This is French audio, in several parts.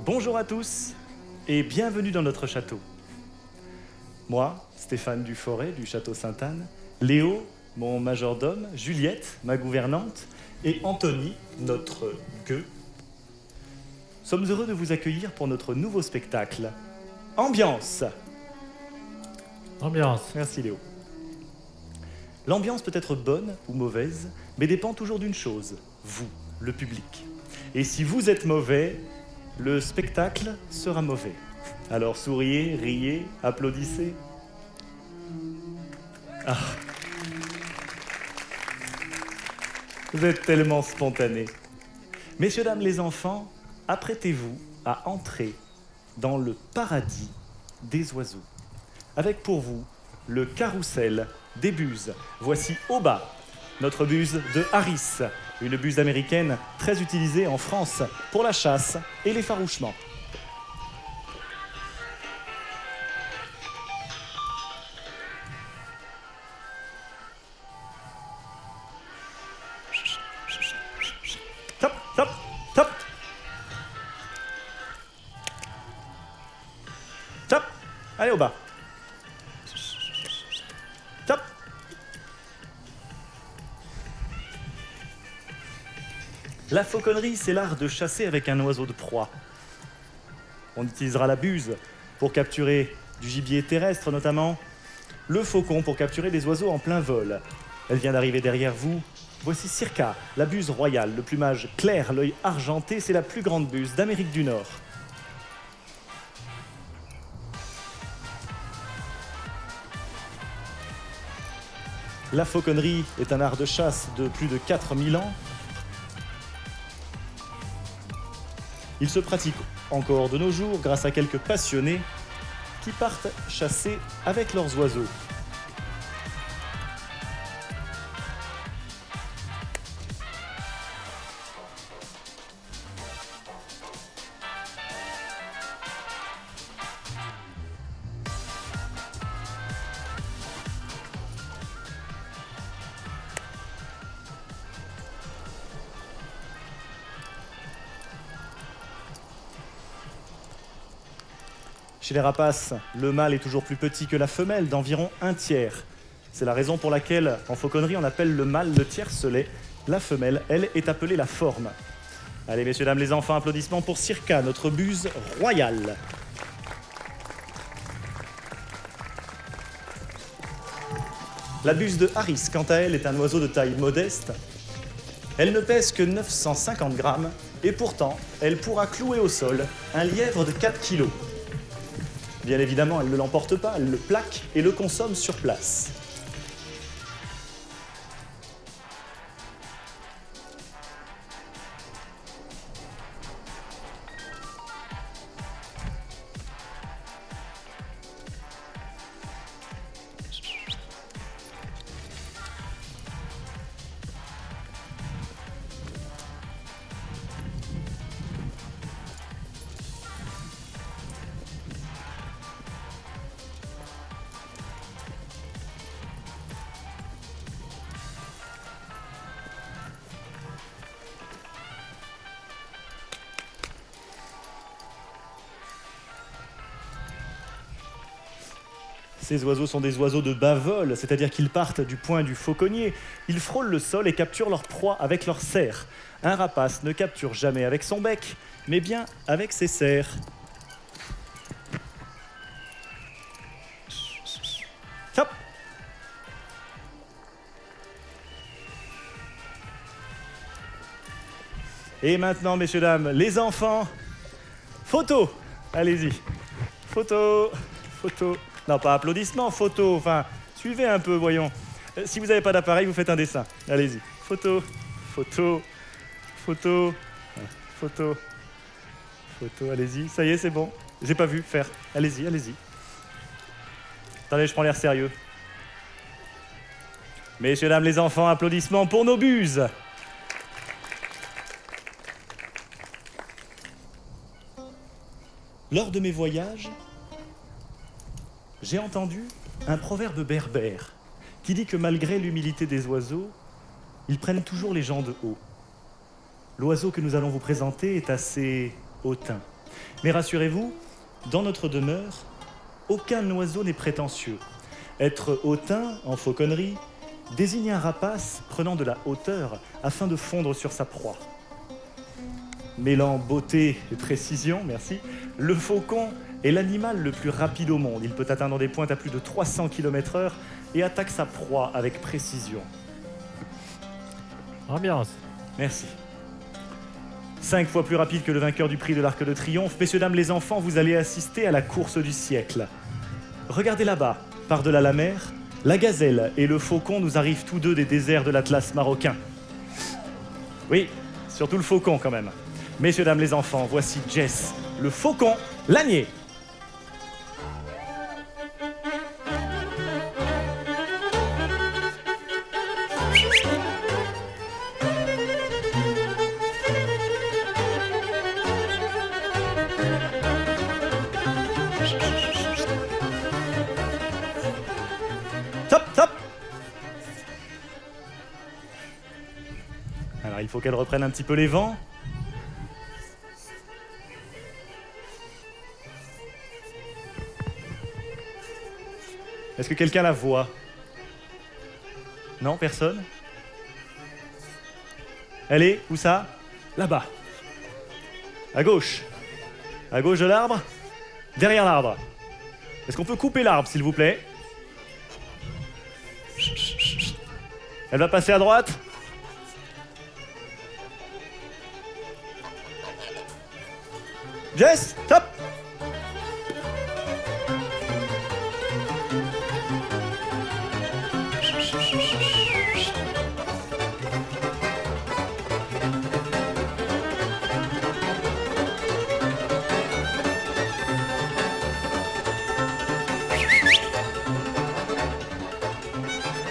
Bonjour à tous et bienvenue dans notre château. Moi, Stéphane Duforêt du château Sainte-Anne, Léo, mon majordome, Juliette, ma gouvernante, et Anthony, notre gueux, sommes heureux de vous accueillir pour notre nouveau spectacle, Ambiance. Ambiance. Merci Léo. L'ambiance peut être bonne ou mauvaise, mais dépend toujours d'une chose, vous, le public. Et si vous êtes mauvais, le spectacle sera mauvais. Alors souriez, riez, applaudissez. Ah. Vous êtes tellement spontanés. Messieurs, dames, les enfants, apprêtez-vous à entrer dans le paradis des oiseaux. Avec pour vous le carrousel des buses. Voici au bas notre buse de Harris, une buse américaine très utilisée en France pour la chasse et l'effarouchement. Top, top, top. Top. Allez au bas. Top. La fauconnerie, c'est l'art de chasser avec un oiseau de proie. On utilisera la buse pour capturer du gibier terrestre notamment, le faucon pour capturer des oiseaux en plein vol. Elle vient d'arriver derrière vous. Voici Circa, la buse royale, le plumage clair, l'œil argenté, c'est la plus grande buse d'Amérique du Nord. La fauconnerie est un art de chasse de plus de 4000 ans. Il se pratique encore de nos jours grâce à quelques passionnés qui partent chasser avec leurs oiseaux. Chez les rapaces, le mâle est toujours plus petit que la femelle, d'environ 1/3. C'est la raison pour laquelle, en fauconnerie, on appelle le mâle le tiercelet. La femelle, elle, est appelée la forme. Allez, messieurs, dames, les enfants, applaudissements pour Circa, notre buse royale. La buse de Harris, quant à elle, est un oiseau de taille modeste. Elle ne pèse que 950 grammes et pourtant, elle pourra clouer au sol un lièvre de 4 kilos. Bien évidemment, elle ne l'emporte pas, elle le plaque et le consomme sur place. Ces oiseaux sont des oiseaux de bas vol, c'est-à-dire qu'ils partent du point du fauconnier. Ils frôlent le sol et capturent leur proie avec leurs serres. Un rapace ne capture jamais avec son bec, mais bien avec ses serres. Hop. Et maintenant, messieurs, dames, les enfants, photo. Allez-y. Photo, photo. Non, pas applaudissements, photo. Enfin, suivez un peu, voyons. Si vous n'avez pas d'appareil, vous faites un dessin. Allez-y. Photo, photo, photo, photo, photo. Allez-y. Ça y est, c'est bon. J'ai pas vu faire. Allez-y, allez-y. Attendez, je prends l'air sérieux. Messieurs, dames, les enfants, applaudissements pour nos buses. Lors de mes voyages, j'ai entendu un proverbe berbère qui dit que malgré l'humilité des oiseaux, ils prennent toujours les gens de haut. L'oiseau que nous allons vous présenter est assez hautain. Mais rassurez-vous, dans notre demeure, aucun oiseau n'est prétentieux. Être hautain, en fauconnerie, désigne un rapace prenant de la hauteur afin de fondre sur sa proie. Mêlant beauté et précision, merci, le faucon est l'animal le plus rapide au monde. Il peut atteindre des pointes à plus de 300 km/h et attaque sa proie avec précision. Ambiance. Merci. 5 fois plus rapide que le vainqueur du prix de l'Arc de Triomphe. Messieurs, dames, les enfants, vous allez assister à la course du siècle. Regardez là-bas, par-delà la mer, la gazelle et le faucon nous arrivent tous deux des déserts de l'Atlas marocain. Oui, surtout le faucon quand même. Messieurs, dames, les enfants, voici Jess, le faucon lanier. Top, top. Alors, il faut qu'elle reprenne un petit peu les vents. Est-ce que quelqu'un la voit? Non, personne? Elle est où ça? Là-bas. À gauche. À gauche de l'arbre? Derrière l'arbre. Est-ce qu'on peut couper l'arbre, s'il vous plaît? Elle va passer à droite? Jess, top!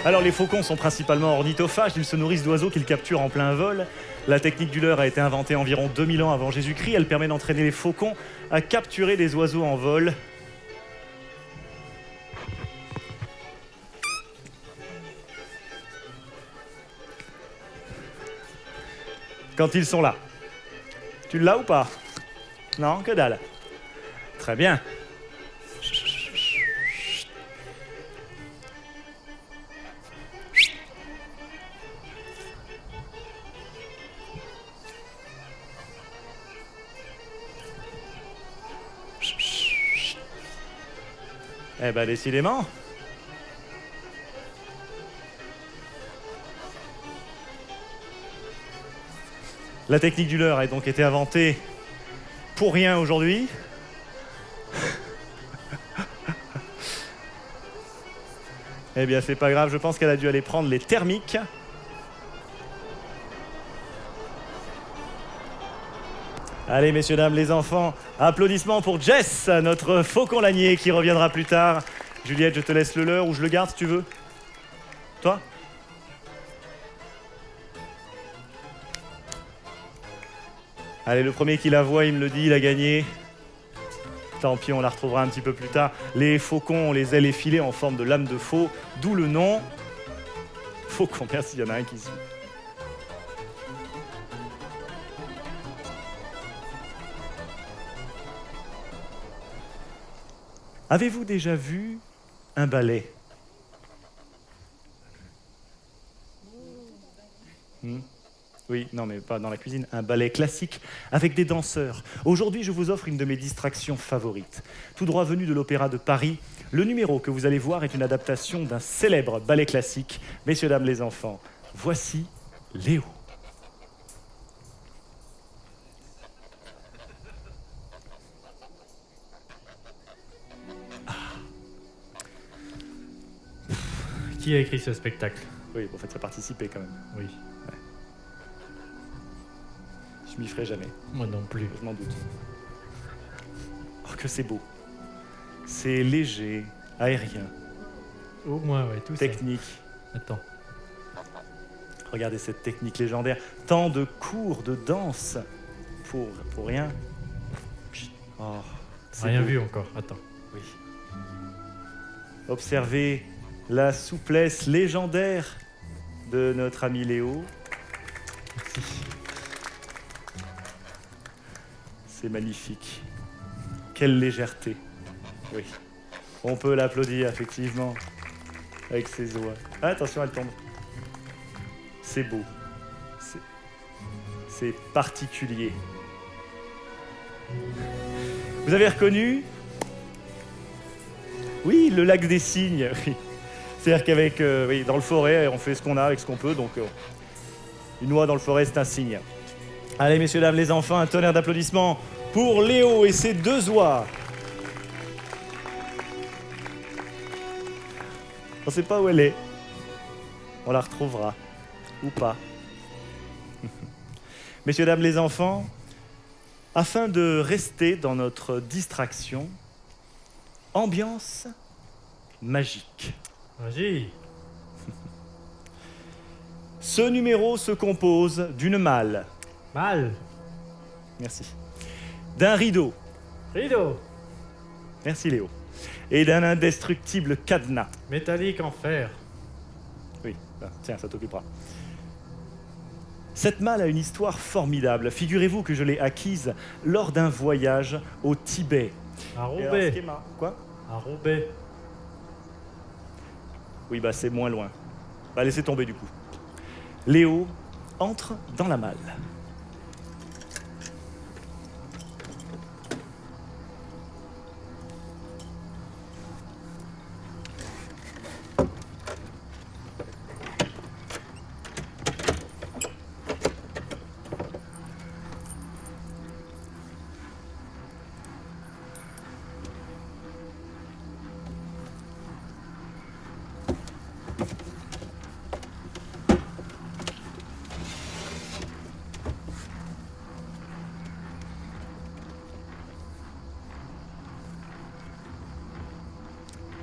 Alors les faucons sont principalement ornithophages, ils se nourrissent d'oiseaux qu'ils capturent en plein vol. La technique du leurre a été inventée environ 2000 ans avant Jésus-Christ. Elle permet d'entraîner les faucons à capturer des oiseaux en vol. Quand ils sont là. Tu l'as ou pas? Non, que dalle. Très bien. Eh ben, décidément. La technique du leurre a donc été inventée pour rien aujourd'hui. Eh bien, c'est pas grave, je pense qu'elle a dû aller prendre les thermiques. Allez, messieurs, dames, les enfants, applaudissements pour Jess, notre faucon lanier qui reviendra plus tard. Juliette, je te laisse le leurre ou je le garde si tu veux. Toi? Allez, le premier qui la voit, il me le dit, il a gagné. Tant pis, on la retrouvera un petit peu plus tard. Les faucons ont les ailes effilées en forme de lame de faux, d'où le nom. Faucon, merci, il y en a un qui suit. Avez-vous déjà vu un ballet. Oui, non, mais pas dans la cuisine. Un ballet classique avec des danseurs. Aujourd'hui, je vous offre une de mes distractions favorites. Tout droit venu de l'Opéra de Paris, le numéro que vous allez voir est une adaptation d'un célèbre ballet classique. Messieurs, dames, les enfants, voici Léo. Qui a écrit ce spectacle? Oui, en fait, ça participait quand même. Oui. Ouais. Je m'y ferai jamais, Moi non plus. je m'en doute. Oh, que c'est beau. C'est léger, aérien, Au moins, ouais, tout technique. ça. Attends. Regardez cette technique légendaire. Tant de cours de danse pour rien. Oh, c'est Rien beau. vu encore. Attends. Oui. Observez la souplesse légendaire de notre ami Léo. Merci. C'est magnifique. Quelle légèreté. Oui. On peut l'applaudir, effectivement, avec ses doigts. Ah, attention, elle tombe. C'est beau. C'est particulier. Vous avez reconnu? Oui, le lac des cygnes. Oui. C'est-à-dire qu'avec, oui, dans le forêt, on fait ce qu'on a avec ce qu'on peut. Donc, une oie dans le forêt, c'est un cygne. Allez, messieurs, dames, les enfants, un tonnerre d'applaudissements pour Léo et ses deux oies. On ne sait pas où elle est. On la retrouvera. Ou pas. Messieurs, dames, les enfants, afin de rester dans notre distraction, ambiance magique. Magie. Ce numéro se compose d'une malle. Mal. Merci. D'un rideau. Rideau. Merci Léo. Et d'un indestructible cadenas. Métallique en fer. Oui, tiens, ça t'occupera. Cette malle a une histoire formidable. Figurez-vous que je l'ai acquise lors d'un voyage au Tibet. À Et alors, ce Roubaix. qui est quoi? À Roubaix. Oui, bah c'est moins loin. Bah laissez tomber du coup. Léo entre dans la malle.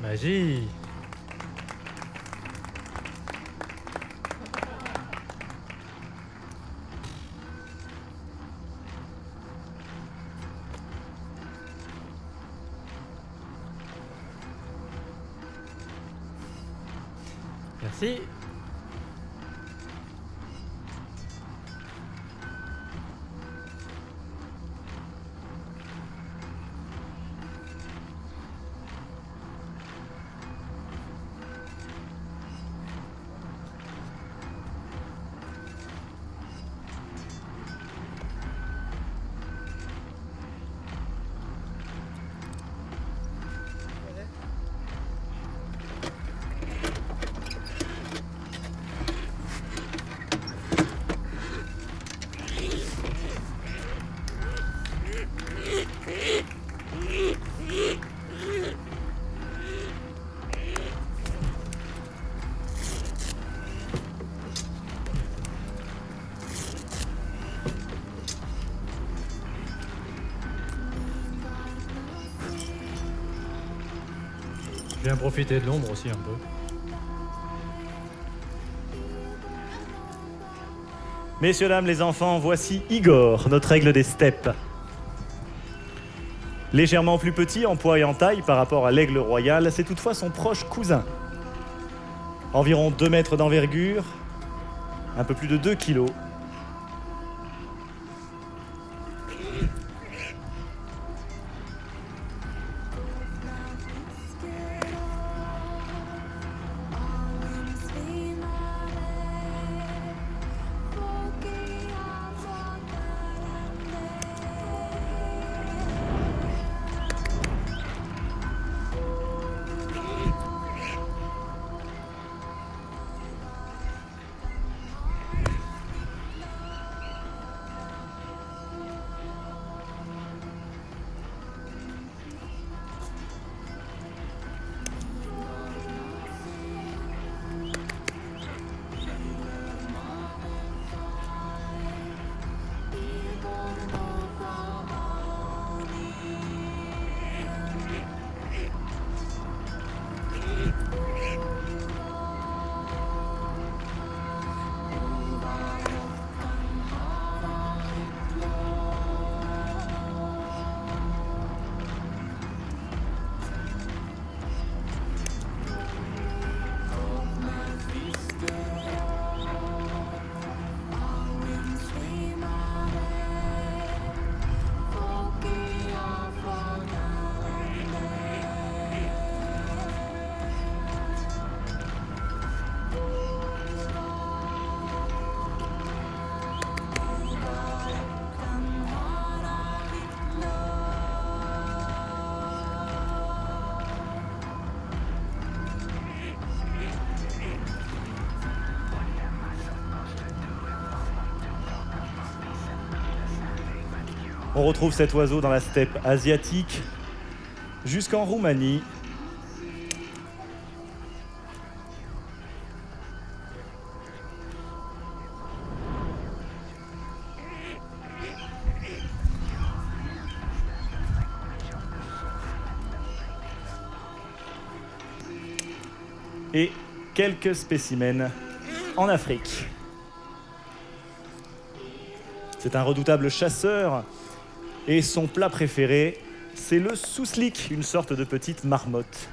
Magie. Merci. Je viens profiter de l'ombre aussi un peu. Messieurs, dames, les enfants, voici Igor, notre aigle des steppes. Légèrement plus petit en poids et en taille par rapport à l'aigle royal, c'est toutefois son proche cousin. Environ 2 mètres d'envergure, un peu plus de 2 kilos. On retrouve cet oiseau dans la steppe asiatique jusqu'en Roumanie. Et quelques spécimens en Afrique. C'est un redoutable chasseur et son plat préféré, c'est le souslik, une sorte de petite marmotte.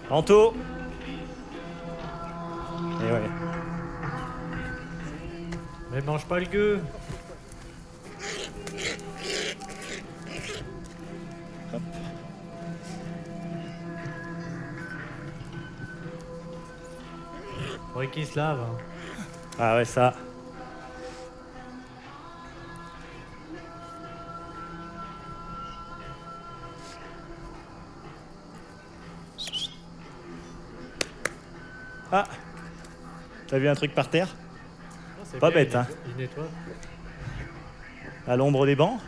Anto. Et ouais. Mais mange pas le gueux. Hop. Faudrait qu'il se lave. Hein. Ah ouais, ça. Ah, t'as vu un truc par terre? Oh, c'est Pas bien, bête, hein. Il nettoie. À l'ombre des bancs?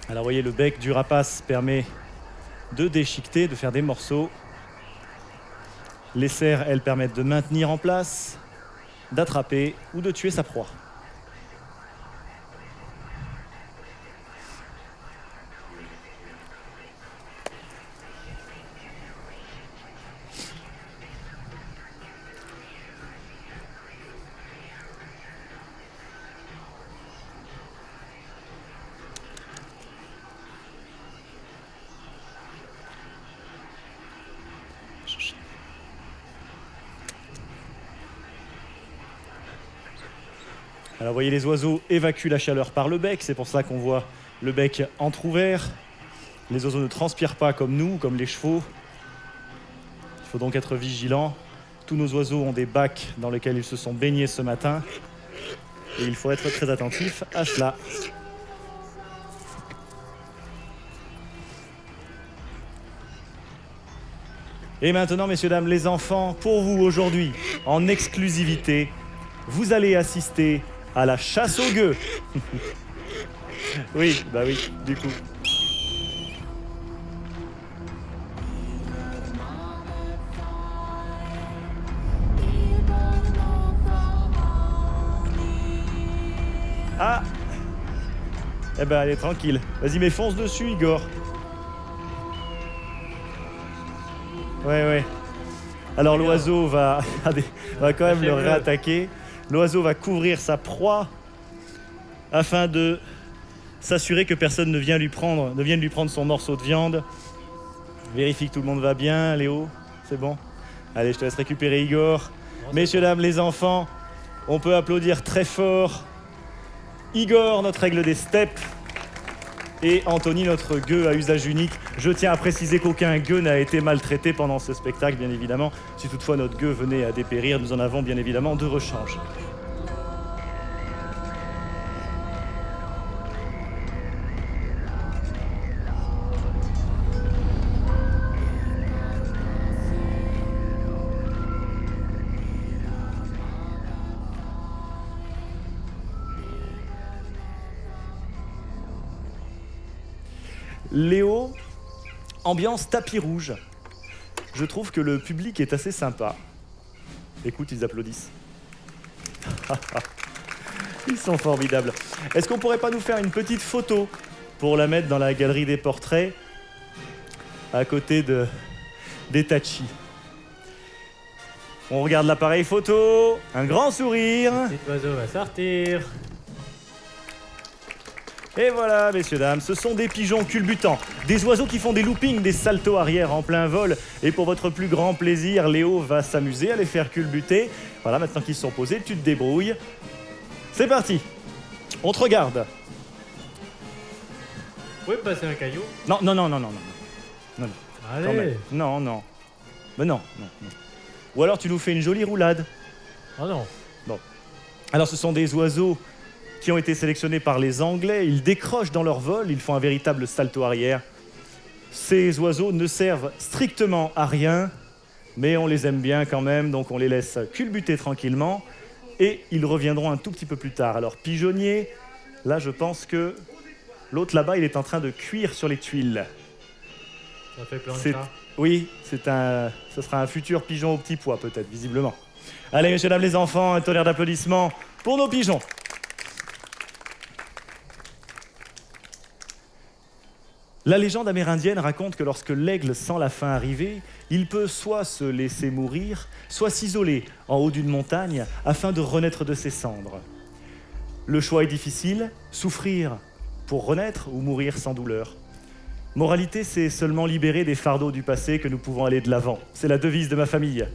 Alors vous voyez, le bec du rapace permet de déchiqueter, de faire des morceaux. Les serres, elles, permettent de maintenir en place, d'attraper ou de tuer sa proie. Alors vous voyez, les oiseaux évacuent la chaleur par le bec, c'est pour ça qu'on voit le bec entrouvert. Les oiseaux ne transpirent pas comme nous, comme les chevaux. Il faut donc être vigilant. Tous nos oiseaux ont des bacs dans lesquels ils se sont baignés ce matin. Et il faut être très attentif à cela. Et maintenant, messieurs, dames, les enfants, pour vous aujourd'hui, en exclusivité, vous allez assister à la chasse aux gueux. Oui, bah oui, du coup. Ah! Eh ben, allez, tranquille. Vas-y, mais fonce dessus, Igor. Ouais. Alors l'oiseau va quand même le réattaquer. L'oiseau va couvrir sa proie afin de s'assurer que personne ne vienne lui prendre son morceau de viande. Vérifie que tout le monde va bien, Léo. C'est bon? Allez, je te laisse récupérer Igor. Messieurs, dames, les enfants, on peut applaudir très fort Igor, notre aigle des steppes, et Anthony, notre gueux à usage unique. Je tiens à préciser qu'aucun gueux n'a été maltraité pendant ce spectacle, bien évidemment. Si toutefois notre gueux venait à dépérir, nous en avons bien évidemment de rechange. Léo, ambiance tapis rouge. Je trouve que le public est assez sympa. Écoute, ils applaudissent. Ils sont formidables. Est-ce qu'on pourrait pas nous faire une petite photo pour la mettre dans la galerie des portraits à côté d'Etachi? On regarde l'appareil photo, un grand sourire. Petit oiseau va sortir. Et voilà, messieurs, dames, ce sont des pigeons culbutants, des oiseaux qui font des loopings, des saltos arrière en plein vol. Et pour votre plus grand plaisir, Léo va s'amuser à les faire culbuter. Voilà, maintenant qu'ils sont posés, tu te débrouilles. C'est parti. On te regarde. Vous pouvez me passer un caillou? Non, non, non, non, non, non. Quand Allez. même. Non, non. Mais non, non, non. Ou alors tu nous fais une jolie roulade. Oh non. Alors ce sont des oiseaux qui ont été sélectionnés par les Anglais. Ils décrochent dans leur vol, ils font un véritable salto arrière. Ces oiseaux ne servent strictement à rien, mais on les aime bien quand même, donc on les laisse culbuter tranquillement. Et ils reviendront un tout petit peu plus tard. Alors pigeonnier, là je pense que l'autre là-bas il est en train de cuire sur les tuiles. Ça fait plein de C'est- chats. Oui, ce sera un futur pigeon au petit pois peut-être, visiblement. Allez, messieurs, dames, les enfants, un tonnerre d'applaudissements pour nos pigeons. La légende amérindienne raconte que lorsque l'aigle sent la faim arriver, il peut soit se laisser mourir, soit s'isoler en haut d'une montagne afin de renaître de ses cendres. Le choix est difficile, souffrir pour renaître ou mourir sans douleur. Moralité, c'est seulement libérer des fardeaux du passé que nous pouvons aller de l'avant. C'est la devise de ma famille.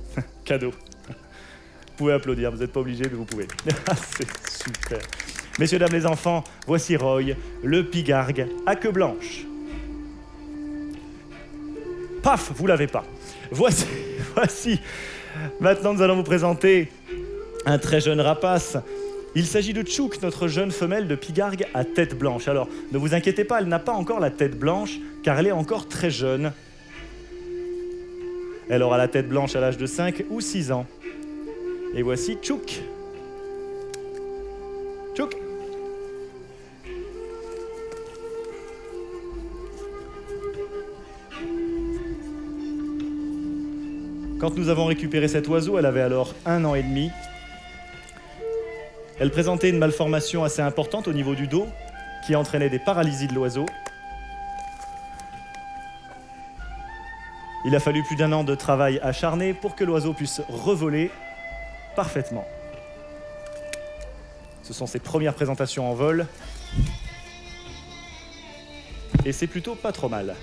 Cadeau. Vous pouvez applaudir, vous n'êtes pas obligés, mais vous pouvez. Ah, c'est super. Messieurs, dames, les enfants, voici Roy, le pigargue à queue blanche. Paf, vous l'avez pas. Voici. Maintenant, nous allons vous présenter un très jeune rapace. Il s'agit de Tchouk, notre jeune femelle de pigargue à tête blanche. Alors, ne vous inquiétez pas, elle n'a pas encore la tête blanche, car elle est encore très jeune. Elle aura la tête blanche à l'âge de 5 ou 6 ans. Et voici Tchouk. Tchouk. Quand nous avons récupéré cet oiseau, elle avait alors 1 an et demi. Elle présentait une malformation assez importante au niveau du dos, qui entraînait des paralysies de l'oiseau. Il a fallu plus d'1 an de travail acharné pour que l'oiseau puisse revoler parfaitement. Ce sont ses premières présentations en vol. Et c'est plutôt pas trop mal.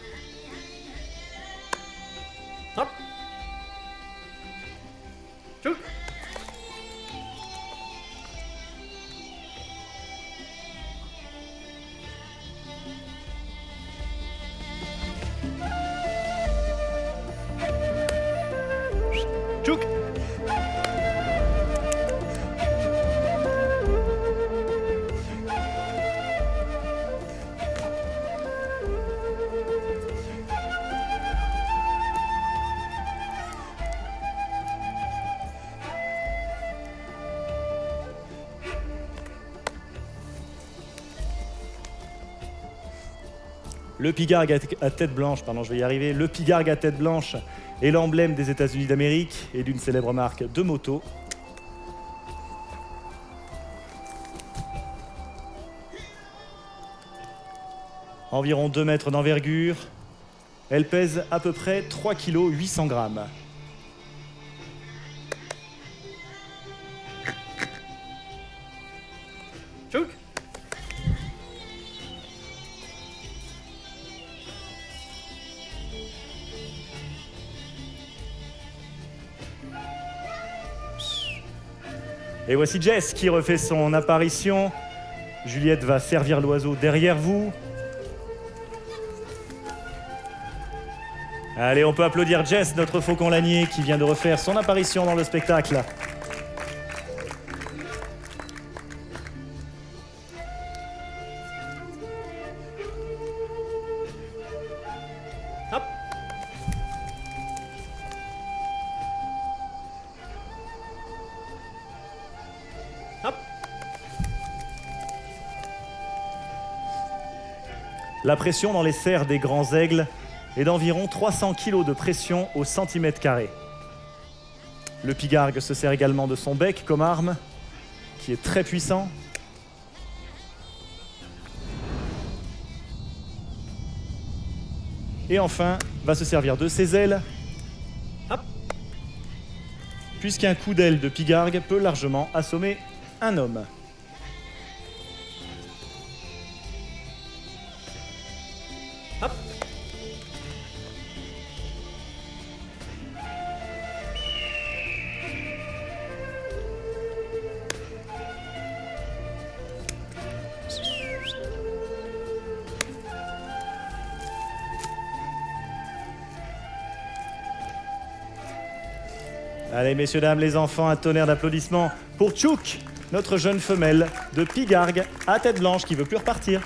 Hop. Tchouk. Tchouk. Le pigargue à tête blanche, je vais y arriver. Le pigargue à tête blanche est l'emblème des États-Unis d'Amérique et d'une célèbre marque de moto. Environ 2 mètres d'envergure. Elle pèse à peu près 3 kg 800 grammes. Tchouk. Et voici Jess qui refait son apparition. Juliette va servir l'oiseau derrière vous. Allez, on peut applaudir Jess, notre faucon lanier, qui vient de refaire son apparition dans le spectacle. Hop. Hop. La pression dans les serres des grands aigles est d'environ 300 kg de pression au centimètre carré. Le pigargue se sert également de son bec comme arme, qui est très puissant. Et enfin, va se servir de ses ailes Hop. puisqu'un coup d'aile de pigargue peut largement assommer un homme. Hop. Allez, messieurs, dames, les enfants, un tonnerre d'applaudissements pour Tchouk, notre jeune femelle de pigargue à tête blanche qui veut plus repartir.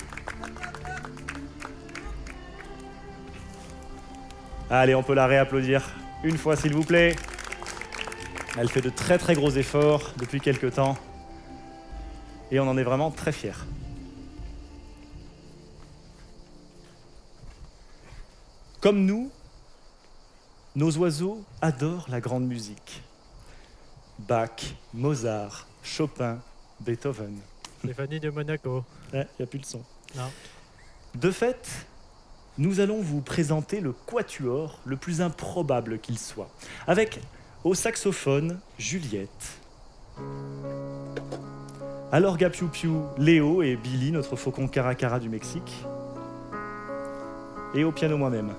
Allez, on peut la réapplaudir une fois, s'il vous plaît. Elle fait de très très gros efforts depuis quelque temps. Et on en est vraiment très fiers. Comme nous, nos oiseaux adorent la grande musique. Bach, Mozart, Chopin, Beethoven. Stéphanie de Monaco. Il n'y a plus de son. Non. De fait, nous allons vous présenter le quatuor le plus improbable qu'il soit, avec au saxophone Juliette, à l'orga piou-piou Léo et Billy, notre faucon caracara du Mexique, et au piano moi-même.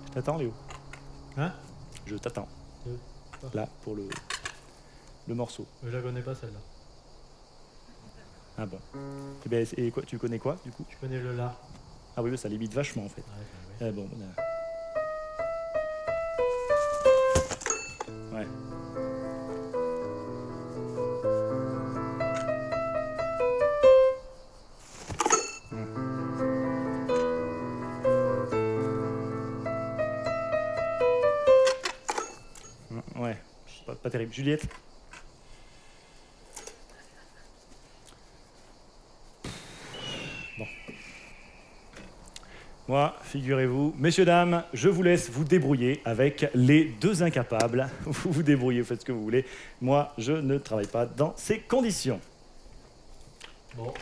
Je t'attends, Léo. Hein? Je t'attends. Là, pour le morceau. Je la connais pas celle-là. Ah bon. Eh ben, et quoi, tu connais quoi, du coup? Tu connais le la. Ah oui, ça limite vachement, en fait. Ouais. Bon, ouais. Ouais, pas terrible. Juliette? Bon. Moi, figurez-vous, messieurs, dames, je vous laisse vous débrouiller avec les deux incapables. Vous vous débrouillez, vous faites ce que vous voulez. Moi, je ne travaille pas dans ces conditions. Bon.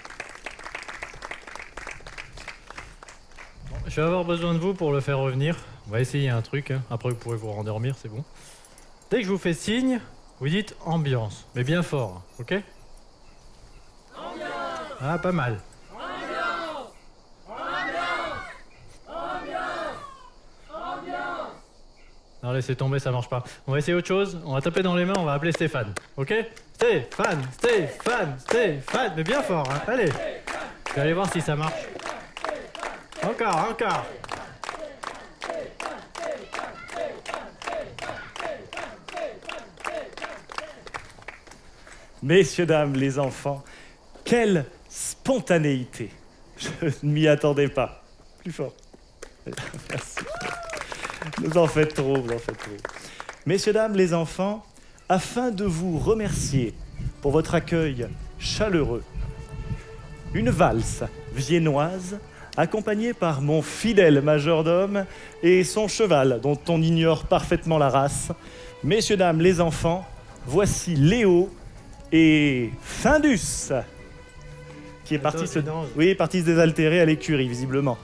Je vais avoir besoin de vous pour le faire revenir. On va essayer un truc, hein. Après vous pourrez vous rendormir, c'est bon. Dès que je vous fais signe, vous dites ambiance, mais bien fort, ok? Ambiance! Ah, pas mal. Ambiance! Non, laissez tomber, ça marche pas. On va essayer autre chose, on va taper dans les mains, on va appeler Stéphane, ok? Stéphane! Mais bien fort, hein. Allez! Je vais aller voir si ça marche. Encore! Messieurs, dames, les enfants, quelle spontanéité! Je ne m'y attendais pas. Plus fort. Merci. Vous en faites trop. Messieurs, dames, les enfants, afin de vous remercier pour votre accueil chaleureux, une valse viennoise accompagnée par mon fidèle majordome et son cheval, dont on ignore parfaitement la race. Messieurs, dames, les enfants, voici Léo et Findus, qui est parti se désaltérer à l'écurie, visiblement.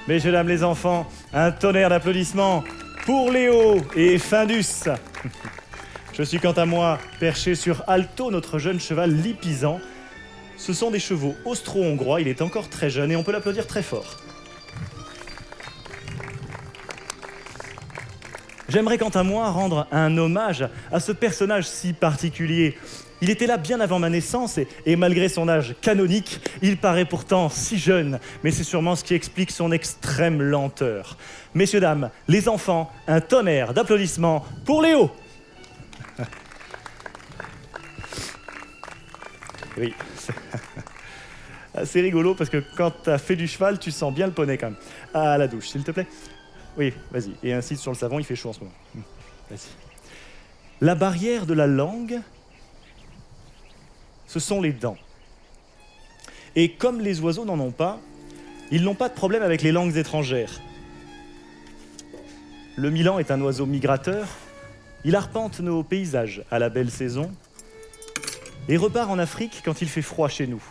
Messieurs, dames, les enfants, un tonnerre d'applaudissements pour Léo et Findus. Je suis quant à moi perché sur Alto, notre jeune cheval Lipisan. Ce sont des chevaux austro-hongrois, il est encore très jeune et on peut l'applaudir très fort. J'aimerais quant à moi rendre un hommage à ce personnage si particulier. Il était là bien avant ma naissance et malgré son âge canonique, il paraît pourtant si jeune, mais c'est sûrement ce qui explique son extrême lenteur. Messieurs, dames, les enfants, un tonnerre d'applaudissements pour Léo. Oui, c'est rigolo parce que quand tu as fait du cheval, tu sens bien le poney quand même. À la douche, s'il te plaît. Oui, vas-y. Et insiste sur le savon, il fait chaud en ce moment. Vas-y. La barrière de la langue, ce sont les dents. Et comme les oiseaux n'en ont pas, ils n'ont pas de problème avec les langues étrangères. Le milan est un oiseau migrateur. Il arpente nos paysages à la belle saison et repart en Afrique quand il fait froid chez nous.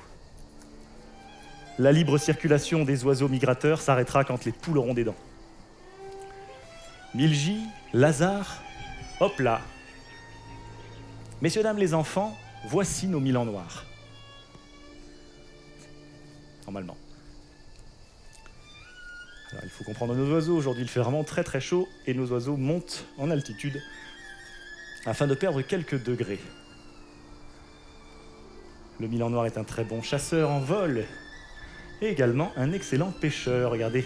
La libre circulation des oiseaux migrateurs s'arrêtera quand les poules auront des dents. Milgy, Lazare, hop là. Messieurs, dames, les enfants, voici nos milans noirs. Normalement. Alors, il faut comprendre nos oiseaux. Aujourd'hui, il fait vraiment très très chaud et nos oiseaux montent en altitude afin de perdre quelques degrés. Le milan noir est un très bon chasseur en vol et également un excellent pêcheur. Regardez.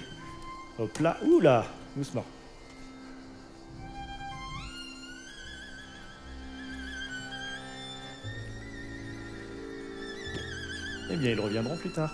Hop là, oula, doucement. Eh bien, ils reviendront plus tard.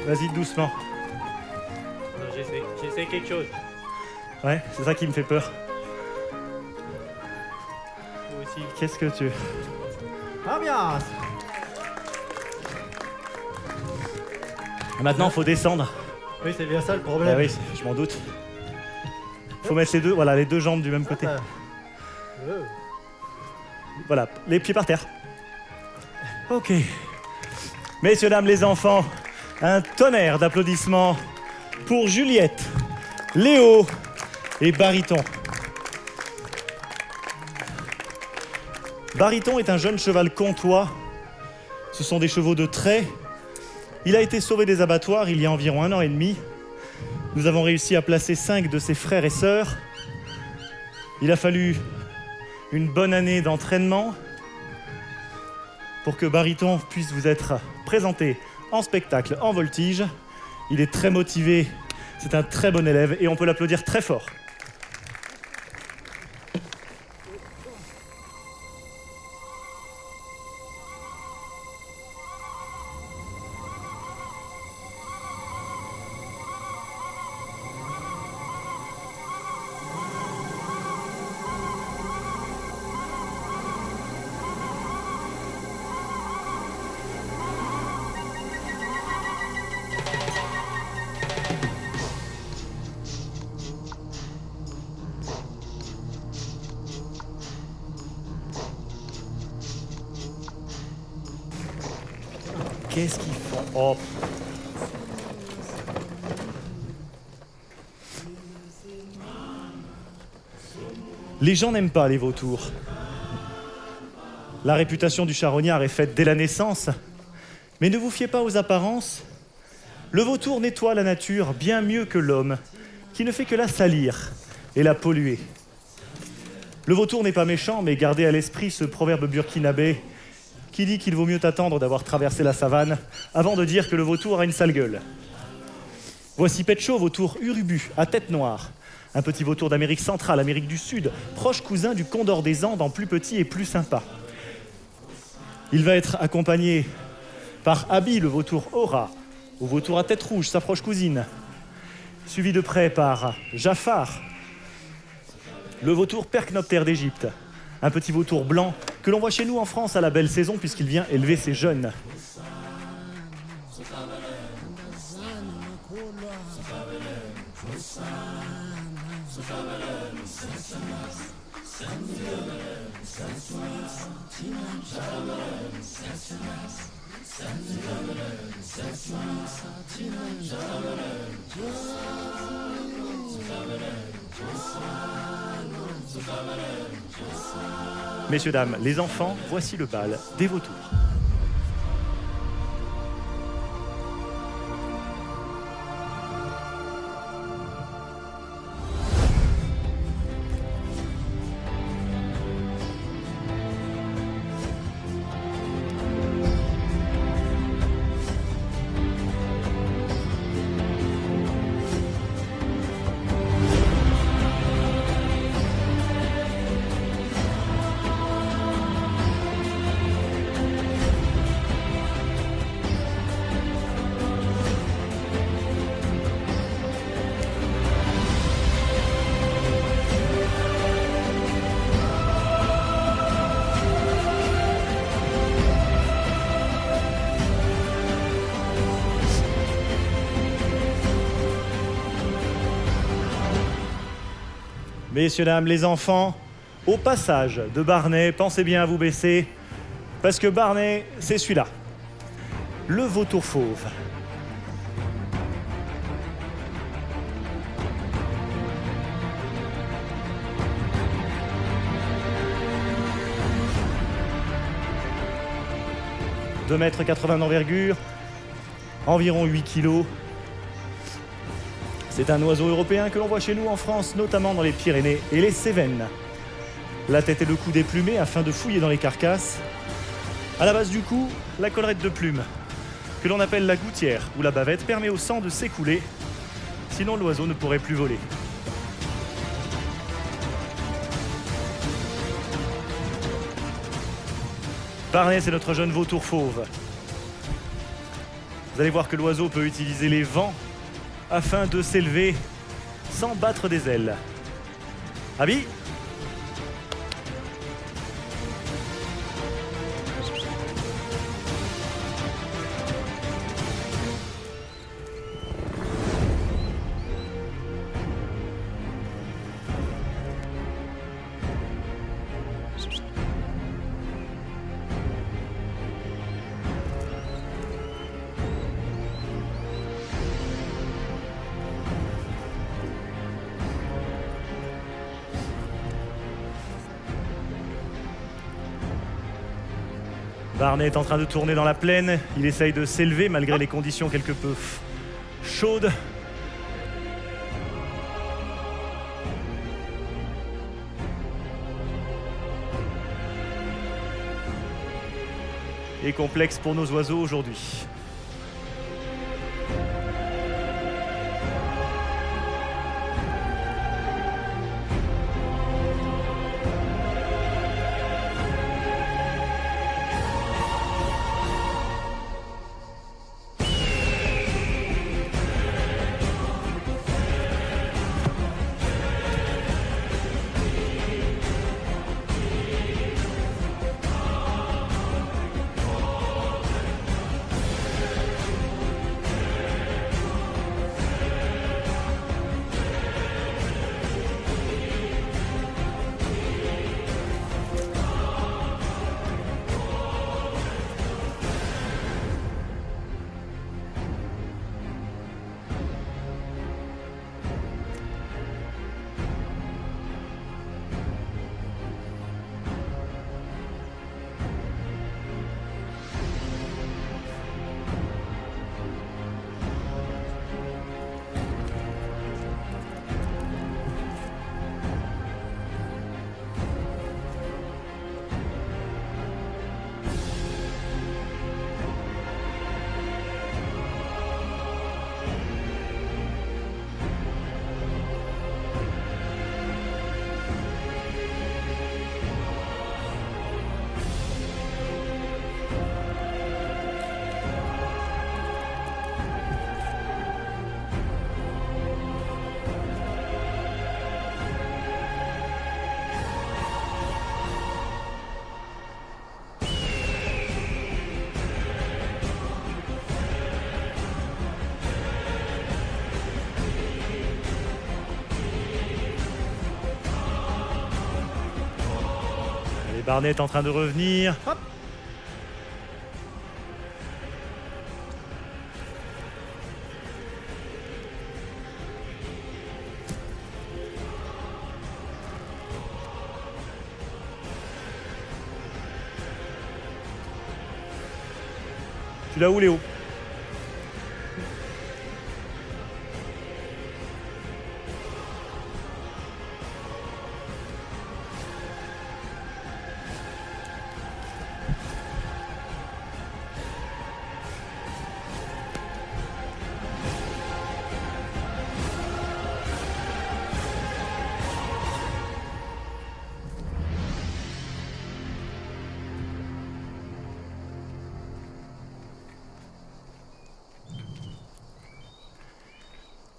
Vas-y, doucement. J'essaie quelque chose. Ouais, c'est ça qui me fait peur. Vous aussi. Qu'est-ce que tu... Ambiance. Maintenant, faut descendre. Oui, c'est bien ça le Ah problème. oui, je m'en doute. Faut mettre les deux jambes du même côté. Voilà, les pieds par terre. Ok. Messieurs, dames, les enfants, un tonnerre d'applaudissements pour Juliette, Léo et Baryton. Baryton est un jeune cheval comtois. Ce sont des chevaux de trait. Il a été sauvé des abattoirs il y a environ 1 an et demi. Nous avons réussi à placer 5 de ses frères et sœurs. Il a fallu une bonne année d'entraînement pour que Baryton puisse vous être présenté en spectacle, en voltige. Il est très motivé, c'est un très bon élève et on peut l'applaudir très fort. Qu'est-ce qu'ils font? Oh. Les gens n'aiment pas les vautours. La réputation du charognard est faite dès la naissance. Mais ne vous fiez pas aux apparences. Le vautour nettoie la nature bien mieux que l'homme, qui ne fait que la salir et la polluer. Le vautour n'est pas méchant, mais gardez à l'esprit ce proverbe burkinabé qui dit qu'il vaut mieux attendre d'avoir traversé la savane avant de dire que le vautour a une sale gueule. Voici Petcho, vautour urubu, à tête noire. Un petit vautour d'Amérique centrale, Amérique du Sud, proche cousin du condor des Andes en plus petit et plus sympa. Il va être accompagné par Abi, le vautour Aura, au vautour à tête rouge, sa proche cousine. Suivi de près par Jafar, le vautour percnoptère d'Égypte. Un petit vautour blanc que l'on voit chez nous en France à la belle saison puisqu'il vient élever ses jeunes. Messieurs, dames, les enfants, voici le bal des vautours. Messieurs, dames, les enfants, au passage de Barney, pensez bien à vous baisser, parce que Barney, c'est celui-là, le vautour fauve. « 2,80 m d'envergure, environ 8 kg. C'est un oiseau européen que l'on voit chez nous en France, notamment dans les Pyrénées et les Cévennes. La tête et le cou déplumés afin de fouiller dans les carcasses. À la base du cou, la collerette de plumes, que l'on appelle la gouttière ou la bavette, permet au sang de s'écouler, sinon l'oiseau ne pourrait plus voler. Barney, c'est notre jeune vautour fauve. Vous allez voir que l'oiseau peut utiliser les vents afin de s'élever sans battre des ailes. Abby ? Barney est en train de tourner dans la plaine. Il essaye de s'élever malgré les conditions quelque peu chaudes. Et complexe pour nos oiseaux aujourd'hui. Barney est en train de revenir. Hop. Tu l'as où, Léo?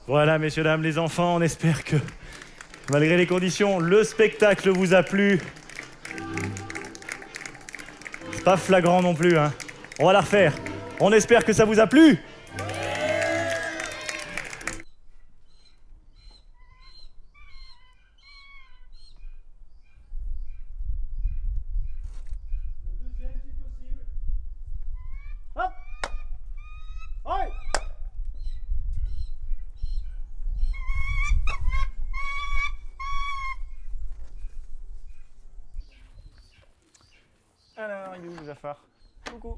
Voilà, messieurs, dames, les enfants, on espère que, malgré les conditions, le spectacle vous a plu. C'est pas flagrant non plus, hein. On va la refaire. On espère que ça vous a plu. Hop. Ouais. Alors, il est où, Jafar? Coucou.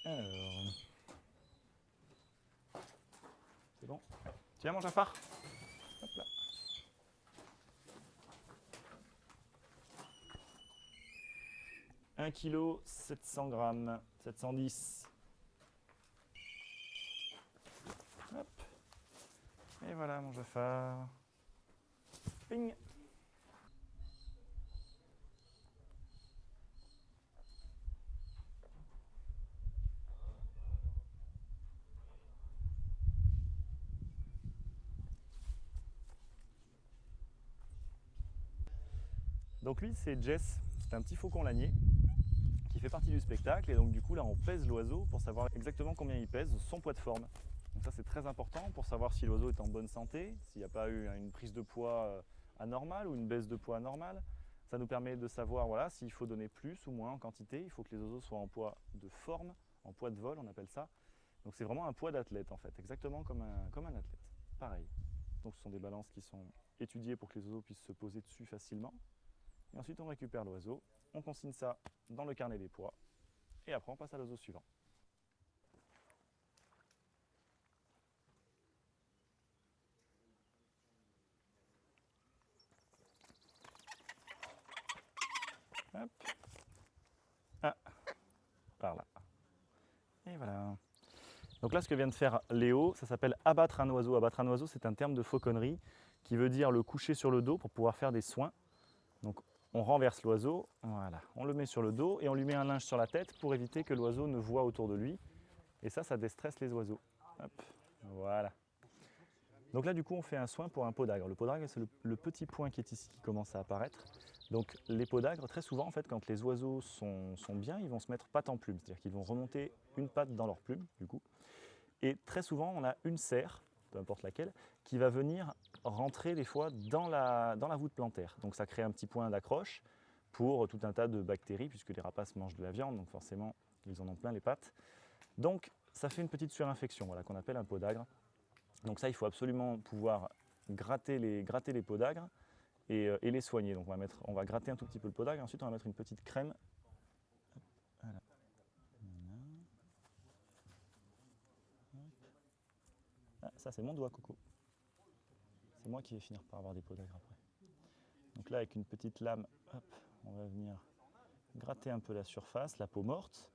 Alors... C'est bon. Tiens, mon Jafar. Hop là. Un kilo, 700 grammes, 710. Hop. Et voilà, mon Jafar. Ping. Donc lui, c'est Jess, c'est un petit faucon lanier qui fait partie du spectacle. Et donc du coup, là, on pèse l'oiseau pour savoir exactement combien il pèse, son poids de forme. Donc ça, c'est très important pour savoir si l'oiseau est en bonne santé, s'il n'y a pas eu une prise de poids anormale ou une baisse de poids anormale. Ça nous permet de savoir voilà, s'il faut donner plus ou moins en quantité. Il faut que les oiseaux soient en poids de forme, en poids de vol, on appelle ça. Donc c'est vraiment un poids d'athlète en fait, exactement comme un athlète. Pareil. Donc ce sont des balances qui sont étudiées pour que les oiseaux puissent se poser dessus facilement. Et ensuite on récupère l'oiseau, on consigne ça dans le carnet des poids et après on passe à l'oiseau suivant. Hop. Ah, par là. Et voilà. Donc là, ce que vient de faire Léo, ça s'appelle abattre un oiseau. Abattre un oiseau, c'est un terme de fauconnerie qui veut dire le coucher sur le dos pour pouvoir faire des soins. Donc on renverse l'oiseau, voilà, on le met sur le dos et on lui met un linge sur la tête pour éviter que l'oiseau ne voie autour de lui. Et ça déstresse les oiseaux. Hop, voilà. Donc là, du coup, on fait un soin pour un podagre. Le podagre, c'est le petit point qui est ici qui commence à apparaître. Donc les podagres, très souvent, en fait, quand les oiseaux sont bien, ils vont se mettre patte en plume. C'est-à-dire qu'ils vont remonter une patte dans leur plume, du coup. Et très souvent, on a une serre, peu importe laquelle, qui va venir rentrer des fois dans la voûte plantaire. Donc ça crée un petit point d'accroche pour tout un tas de bactéries, puisque les rapaces mangent de la viande, donc forcément, ils en ont plein les pattes. Donc ça fait une petite surinfection, voilà, qu'on appelle un podagre. Donc ça, il faut absolument pouvoir gratter les podagres et les soigner. Donc on va gratter un tout petit peu le podagre, ensuite on va mettre une petite crème. Voilà. Ah, ça c'est mon doigt, Coco. C'est moi qui vais finir par avoir des podagres après. Donc là, avec une petite lame, hop, on va venir gratter un peu la surface, la peau morte.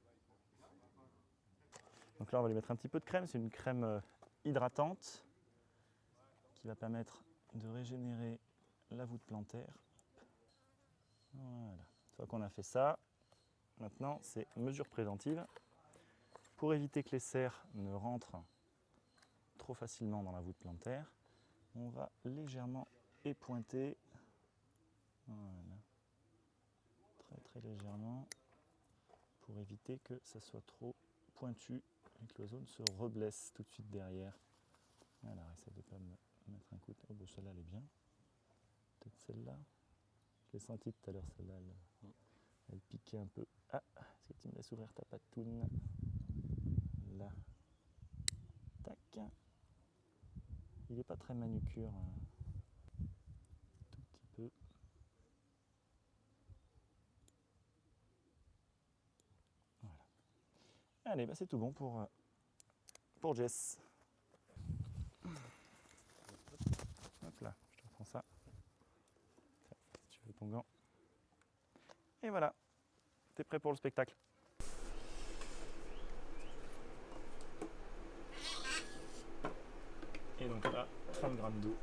Donc là, on va lui mettre un petit peu de crème. C'est une crème hydratante qui va permettre de régénérer la voûte plantaire. Voilà. Une fois qu'on a fait ça, maintenant, c'est mesure préventive. Pour éviter que les cerfs ne rentrent trop facilement dans la voûte plantaire, on va légèrement épointer. Voilà. Très très légèrement pour éviter que ça soit trop pointu et que l'oiseau ne se reblesse tout de suite derrière. Voilà, essaie de ne pas me mettre un coup de... Oh, ben celle-là elle est bien. Peut-être celle-là. Je l'ai senti tout à l'heure, celle-là, elle piquait un peu. Ah, est-ce que tu me laisses ouvrir ta patoune? Là. Tac. Il n'est pas très manucure. Tout petit peu. Voilà. Allez, bah c'est tout bon pour Jess. Hop là, je te reprends ça. Si tu veux ton gant. Et voilà, t'es prêt pour le spectacle. Et donc là, 30 grammes d'eau.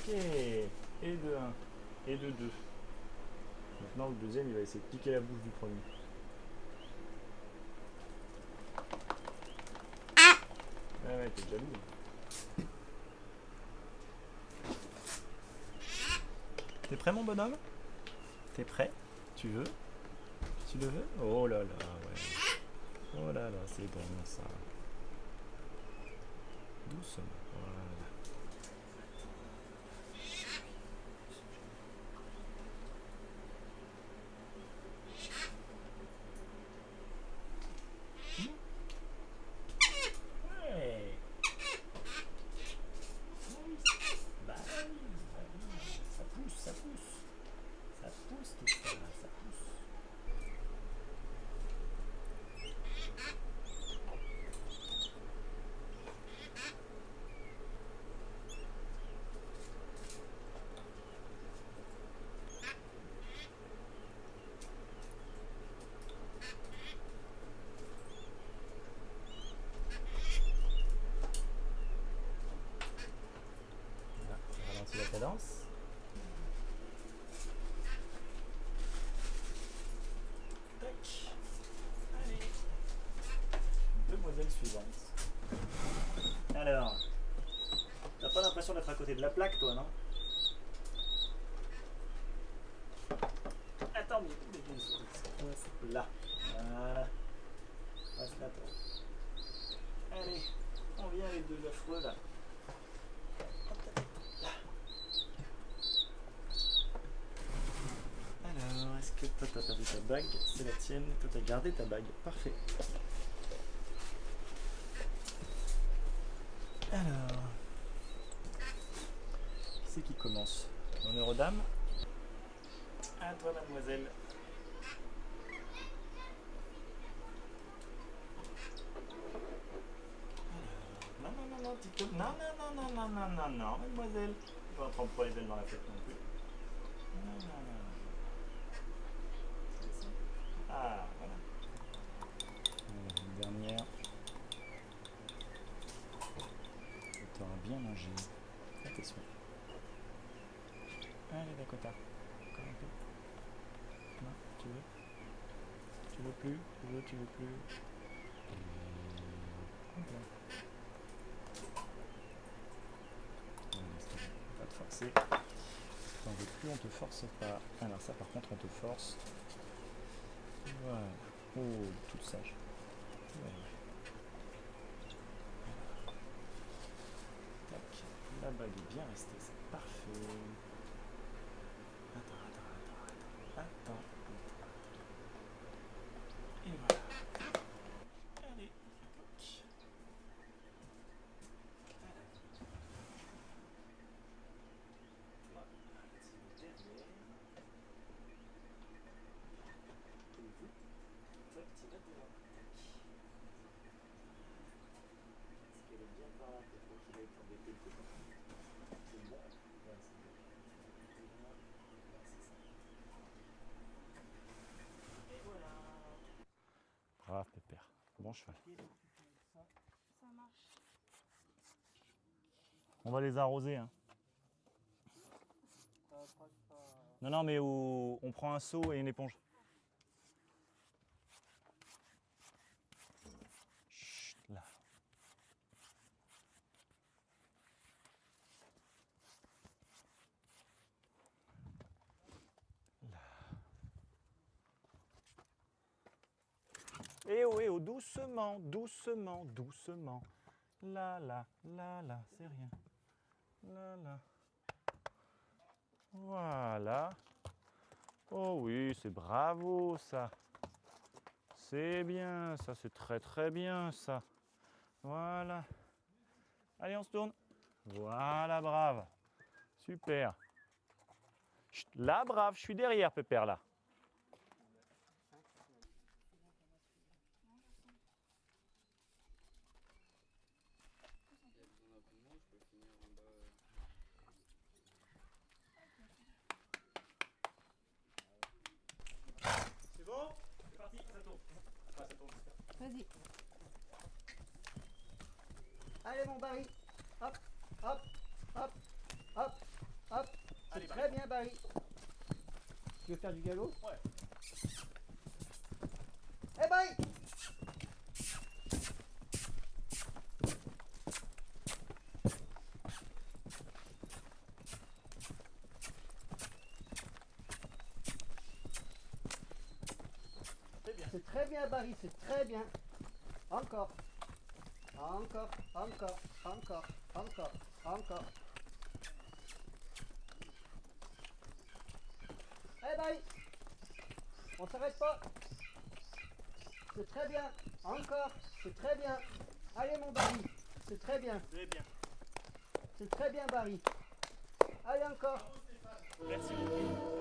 Ok. Et de 1. Et de 2. Maintenant, le deuxième, il va essayer de piquer la bouche du premier. Ouais, t'es jaloux. T'es prêt, mon bonhomme? T'es prêt? Tu veux? Tu le veux? Oh là là, ouais. Oh là là, c'est bon ça. Doucement. Voilà. Ouais. Bah oui, ça pousse, ça pousse. Ça pousse tout ça, ça pousse. Là, ça ralentit la cadence. Tac. Allez. Demoiselle suivante. Alors, t'as pas l'impression d'être à côté de la plaque, toi, non? Attends, là. Voilà. Passe la porte. Allez, on vient les deux affreux là. Alors, est-ce que toi t'as perdu ta bague? C'est la tienne. Toi t'as gardé ta bague. Parfait. Alors, qui c'est qui commence? Honneur aux dames. À toi, mademoiselle. Non, non, non, non, Tito. Non, non, non, non, non, non, non, non, mademoiselle. Tu ne trempe pas les ailes dans la tête non plus. Non, non, non, non. Ah, voilà. Une dernière. Tu auras bien mangé. Attention. Allez, Dakota. Encore un peu. Non, tu veux? Tu veux plus? Tu veux plus? Voilà. Pas te forcer. T'en veux plus, on te force pas. Alors ça par contre on te force. Voilà. Oh, toute sage. Ouais. Tac. La bague est bien restée, c'est parfait. Attends. Et voilà. Allez. Brave Pépère, bon cheval. Ça marche. On va les arroser. Hein. Non, non, mais on prend un seau et une éponge. Chut, là. Eh oh, doucement, doucement, doucement. Là, c'est rien. Là. Voilà. Oh oui, c'est bravo ça. C'est bien, ça c'est très très bien ça. Voilà. Allez, on se tourne. Voilà, brave. Super. Chut, là, brave, je suis derrière, Pépère, là. C'est bon? C'est parti, ça tourne. Ah, ça tourne. Vas-y. Allez mon Barry, hop, hop, hop, hop, Barry. Tu veux faire du galop? Ouais. Eh Barry! C'est très bien Barry, c'est très bien. Encore. Encore, encore, encore, encore, encore. Eh Barry! On s'arrête pas. C'est très bien. Encore, c'est très bien. Allez mon Barry, c'est très bien. Très bien. C'est très bien Barry. Allez encore. Merci beaucoup.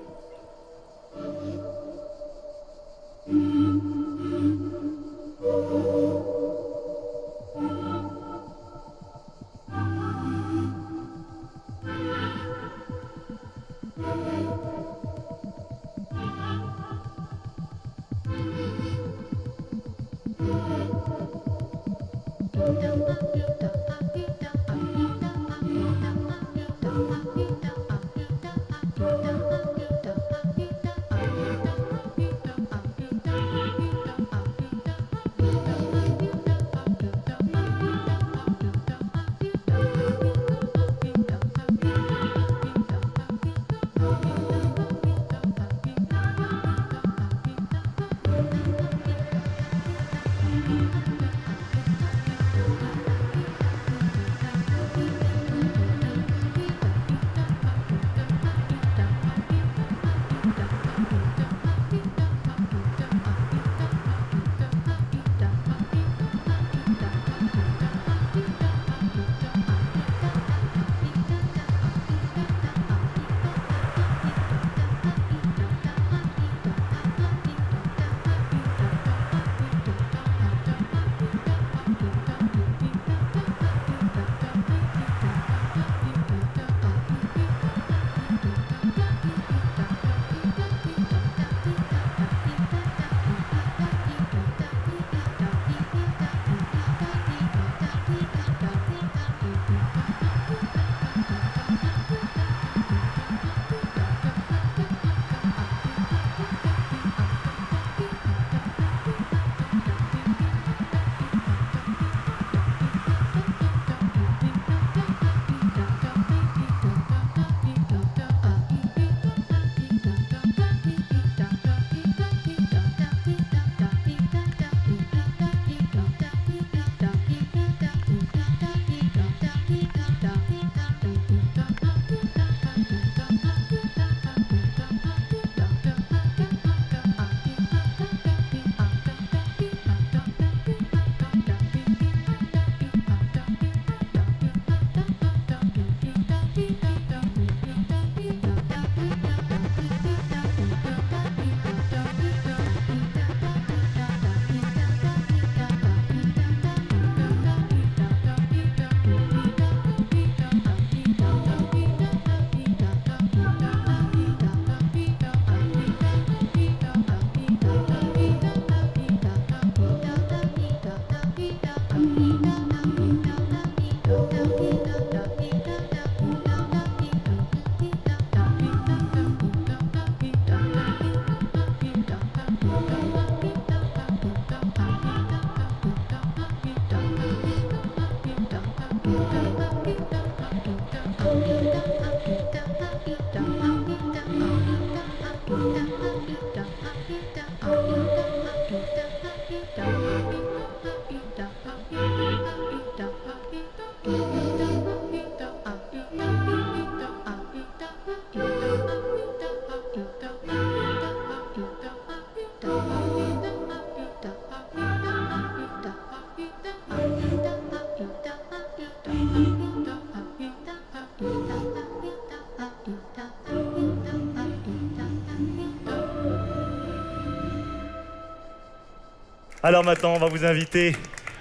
Alors maintenant, on va vous inviter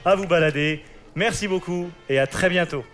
à vous balader. Merci beaucoup et à très bientôt.